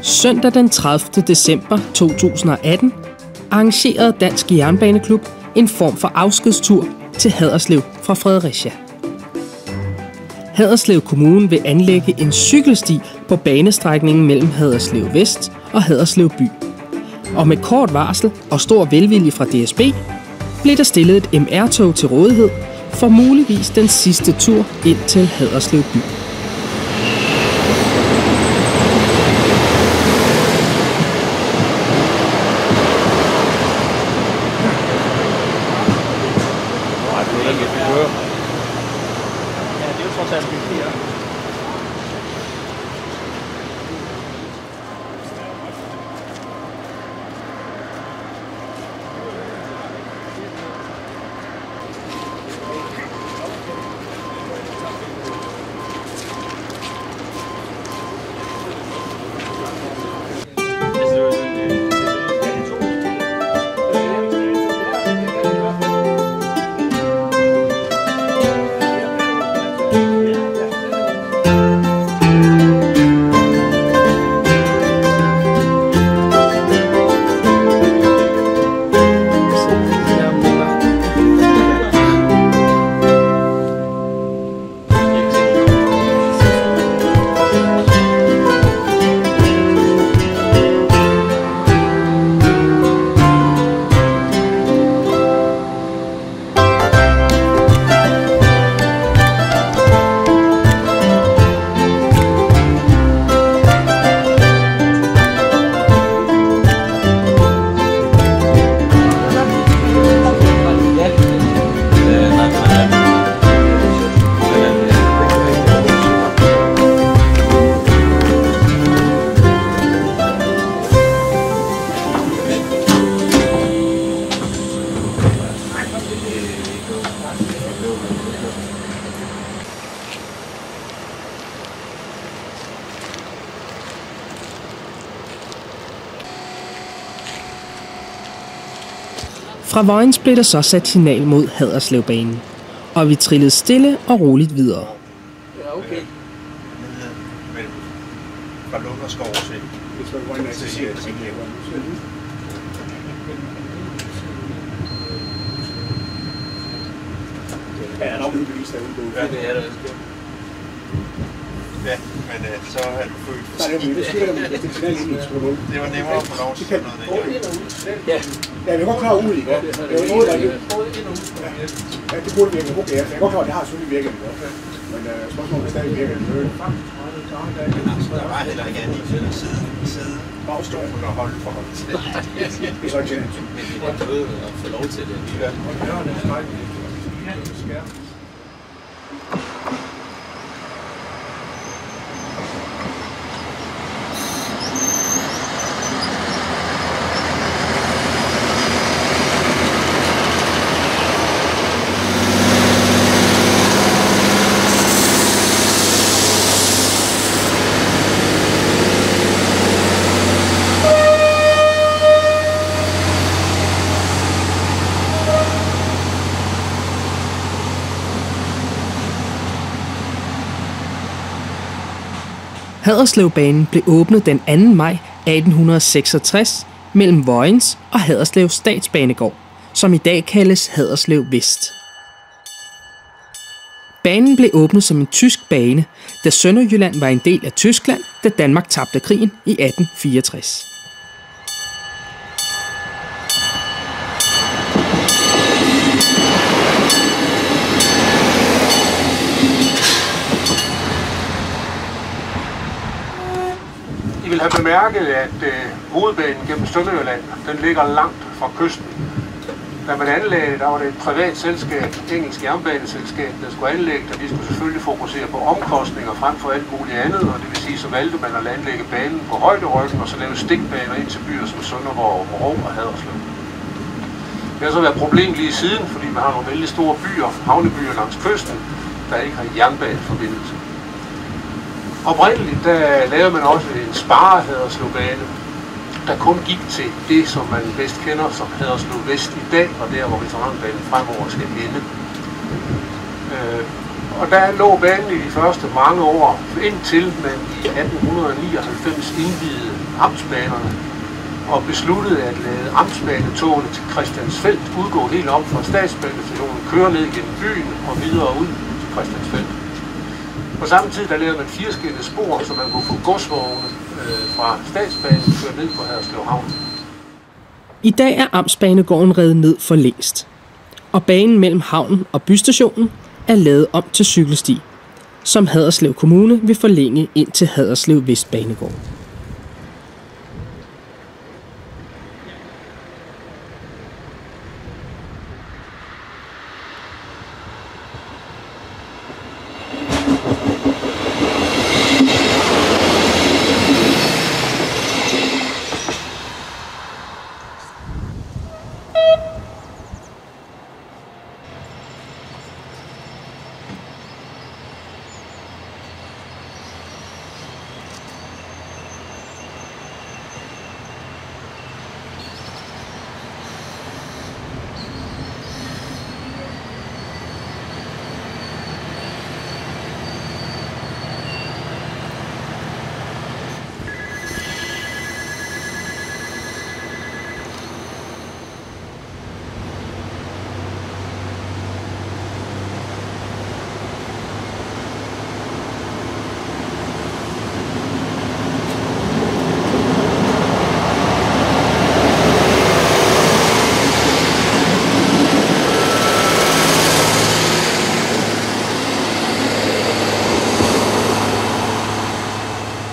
Søndag den 30. december 2018 arrangerede Dansk Jernbaneklub en form for afskedstur til Haderslev fra Fredericia. Haderslev Kommune vil anlægge en cykelsti på banestrækningen mellem Haderslev Vest og Haderslev By. Og med kort varsel og stor velvilje fra DSB blev der stillet et MR-tog til rådighed for muligvis den sidste tur ind til Haderslev By. Fra Vojens blev der så sat signal mod Haderslevbanen, og vi trillede stille og roligt videre. Ja, okay. Men fra Lunderskov til Ja, der er nok bevis derude. Ja, det er der. Ja, men så er du født for sent. Det var nemmere at få lov til noget dengang. Ja. Ja, jeg er godt klar over ud, ikke? Det er noget, der er ja, det burde virke. Okay, jeg er godt klar over, at det har selvfølgelig virket. Men spørgsmålet er stadig virker. Der var heller ikke andet til at sidde bagstolen og holde forhold til det. Det er så ikke sjældent. Men vi er døde at få lov til det. Haderslevbanen blev åbnet den 2. maj 1866 mellem Vojens og Haderslev Statsbanegård, som i dag kaldes Haderslev Vest. Banen blev åbnet som en tysk bane, da Sønderjylland var en del af Tyskland, da Danmark tabte krigen i 1864. I vil have bemærket, at hovedbanen gennem Sønderjylland, den ligger langt fra kysten. Da man anlagde, der var det et privat selskab, engelsk jernbaneselskab, der skulle anlægge, og de skulle selvfølgelig fokusere på omkostninger frem for alt muligt andet, og det vil sige, så valgte man at anlægge banen på højderyggen, og så lave stikbaner ind til byer som Sønderborg, Aabenraa og Haderslev. Det har så været et problem lige siden, fordi man har nogle vældig store byer, havnebyer langs kysten, der ikke har jernbaneforbindelse. Oprindeligt der lavede man også en Haderslevbane, der kun gik til det, som man bedst kender som Haderslev Vest i dag, og der hvor veteranbanen fremover skal ende. Og der lå banen i de første mange år, indtil man i 1899 indviede amtsbanerne og besluttede at lade amtsbanetogene til Christiansfeld udgå helt om fra statsbanestationen, køre ned gennem byen og videre ud til Christiansfeld. På samme tid der lavede man 4-skinnede spor, så man kunne få godsvogne fra statsbanen kørt ned på Haderslev Havn. I dag er amtsbanegården revet ned for længst, og banen mellem havnen og bystationen er lavet om til cykelsti, som Haderslev Kommune vil forlænge ind til Haderslev Vestbanegård.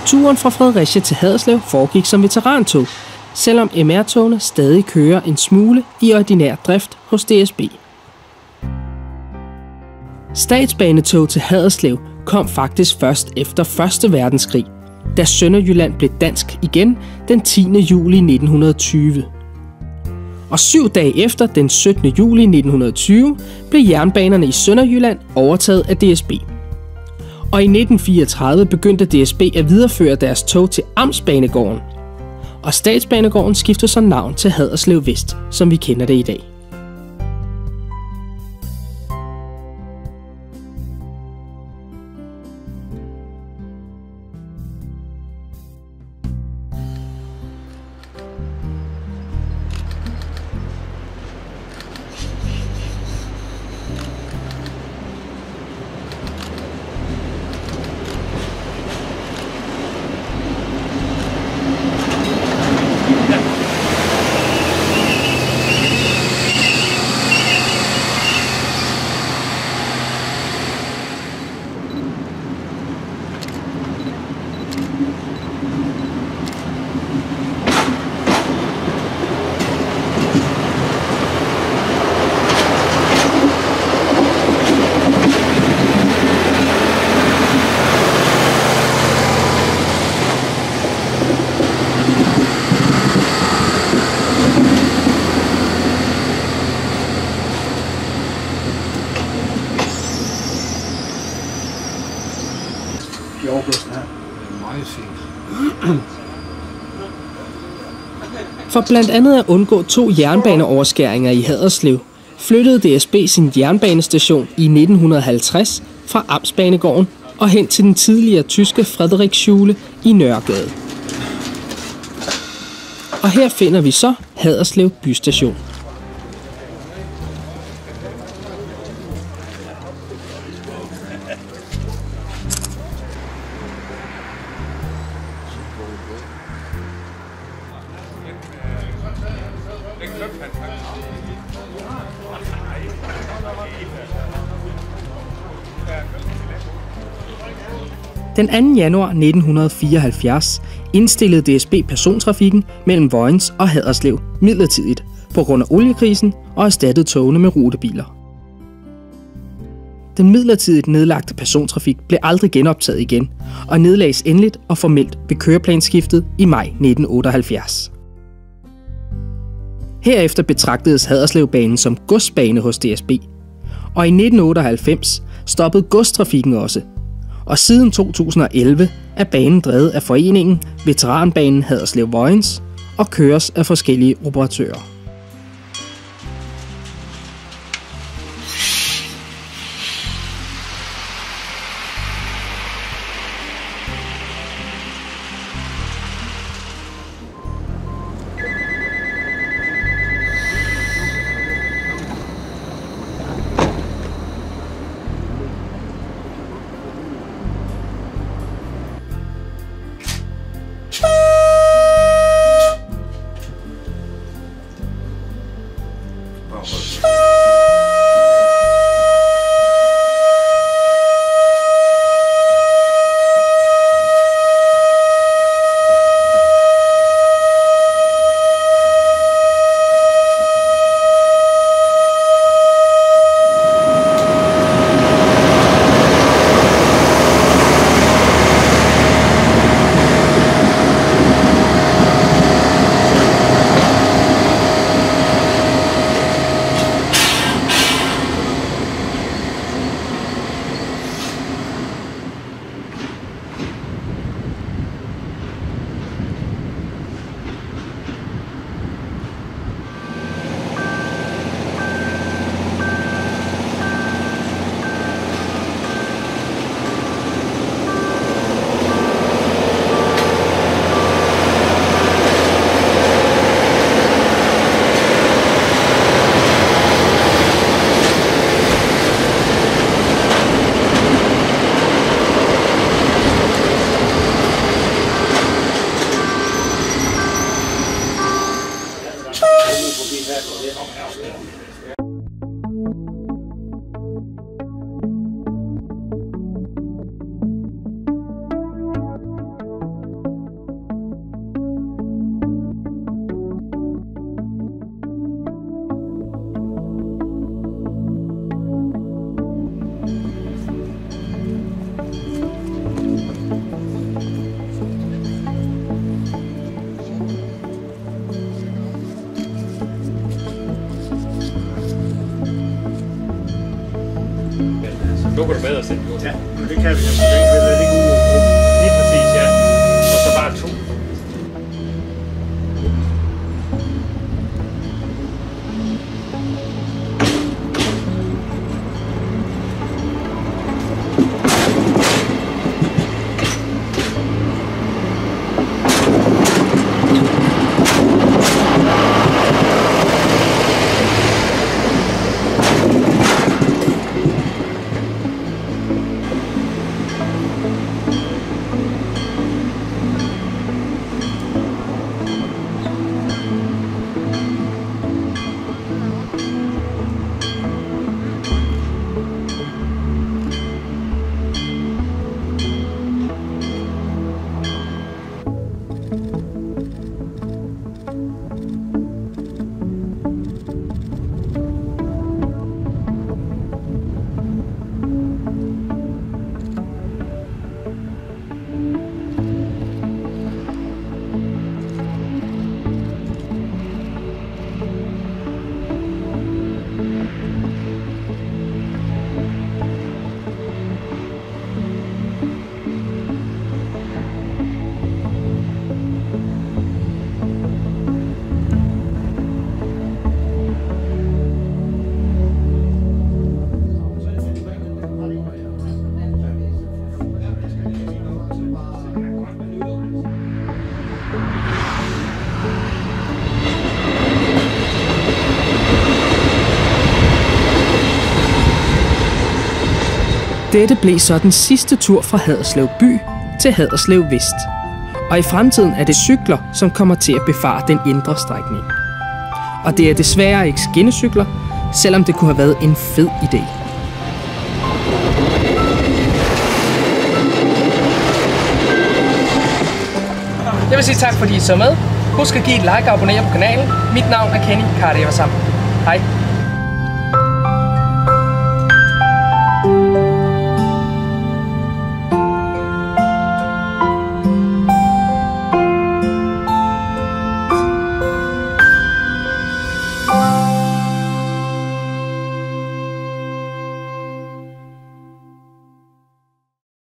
Turen fra Fredericia til Haderslev foregik som veterantog, selvom MR-togene stadig kører en smule i ordinær drift hos DSB. Statsbanetog til Haderslev kom faktisk først efter 1. verdenskrig, da Sønderjylland blev dansk igen den 10. juli 1920. Og 7 dage efter, den 17. juli 1920, blev jernbanerne i Sønderjylland overtaget af DSB. Og i 1934 begyndte DSB at videreføre deres tog til Amtsbanegården. Og Statsbanegården skiftede så navn til Haderslev Vest, som vi kender det i dag. For blandt andet at undgå 2 jernbaneoverskæringer i Haderslev, flyttede DSB sin jernbanestation i 1950 fra Amtsbanegården og hen til den tidligere tyske Frederiksschule i Nørregade. Og her finder vi så Haderslev Bystation. Den 2. januar 1974 indstillede DSB persontrafikken mellem Vojens og Haderslev midlertidigt på grund af oliekrisen og erstattede togene med rutebiler. Den midlertidigt nedlagte persontrafik blev aldrig genoptaget igen og nedlagdes endeligt og formelt ved køreplansskiftet i maj 1978. Herefter betragtedes Haderslevbanen som godsbane hos DSB, og i 1998 stoppede godstrafikken også. Og siden 2011 er banen drevet af foreningen Veteranbanen Haderslev Vojens og køres af forskellige operatører. nu går du med og sætte på. Ja, men det kan vi jo. Det er ikke ude. Lige præcis, ja. Og så bare 2. Dette blev så den sidste tur fra Haderslev by til Haderslev Vest. Og i fremtiden er det cykler, som kommer til at befare den indre strækning. Og det er desværre ikke skinnecykler, selvom det kunne have været en fed idé. Jeg vil sige tak, fordi I så med. Husk at give et like og abonnere på kanalen. Mit navn er Kenny Cardiver sammen. Hej.